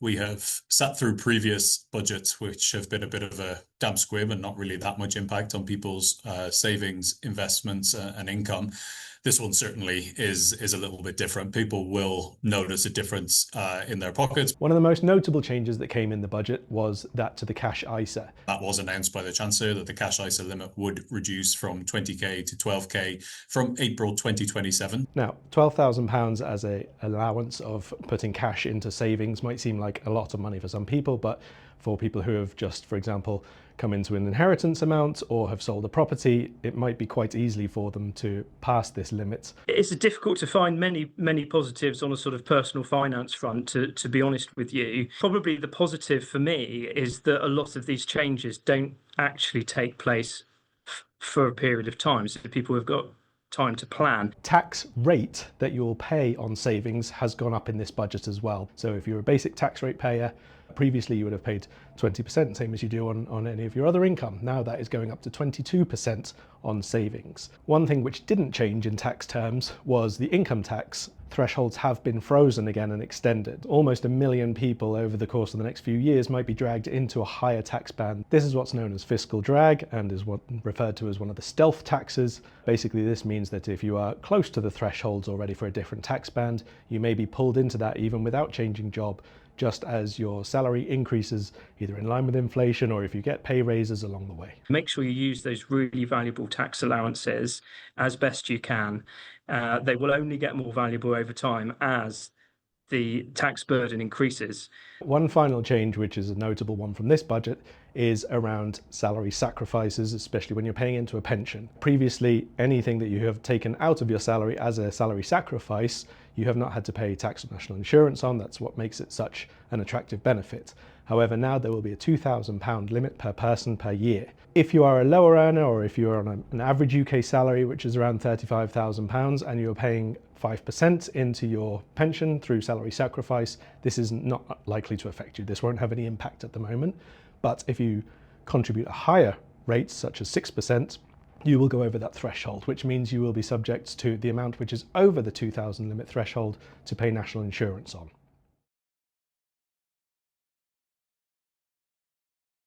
We have sat through previous budgets, which have been a bit of a damp squib and not really that much impact on people's savings, investments, and income. This one certainly is a little bit different. People will notice a difference in their pockets. One of the most notable changes that came in the budget was that to the cash ISA. That was announced by the Chancellor that the cash ISA limit would reduce from 20k to 12k from April 2027. Now, £12,000 as an allowance of putting cash into savings might seem like a lot of money for some people, but for people who have just, for example, come into an inheritance amount or have sold a property, it might be quite easily for them to pass this limit. It's difficult to find many positives on a sort of personal finance front, to be honest with you. Probably the positive for me is that a lot of these changes don't actually take place for a period of time, so people have got time to plan. Tax rate that you'll pay on savings has gone up in this budget as well. So if you're a basic tax rate payer, previously you would have paid 20%, same as you do on any of your other income. Now that is going up to 22% on savings. One thing which didn't change in tax terms was the income tax. Thresholds have been frozen again and extended. Almost 1 million people over the course of the next few years might be dragged into a higher tax band. This is what's known as fiscal drag and is what referred to as one of the stealth taxes. Basically, this means that if you are close to the thresholds already for a different tax band, you may be pulled into that even without changing job, just as your salary increases either in line with inflation or if you get pay raises along the way. Make sure you use those really valuable tax allowances as best you can. They will only get more valuable over time as the tax burden increases. One final change, which is a notable one from this budget, is around salary sacrifices, especially when you're paying into a pension. Previously, anything that you have taken out of your salary as a salary sacrifice, you have not had to pay tax or national insurance on. That's what makes it such an attractive benefit. However, now there will be a £2,000 limit per person per year. If you are a lower earner or if you are on an average UK salary, which is around £35,000, and you're paying 5% into your pension through salary sacrifice, this is not likely to affect you. This won't have any impact at the moment. But if you contribute a higher rate, such as 6%, you will go over that threshold, which means you will be subject to the amount which is over the 2,000 limit threshold to pay national insurance on.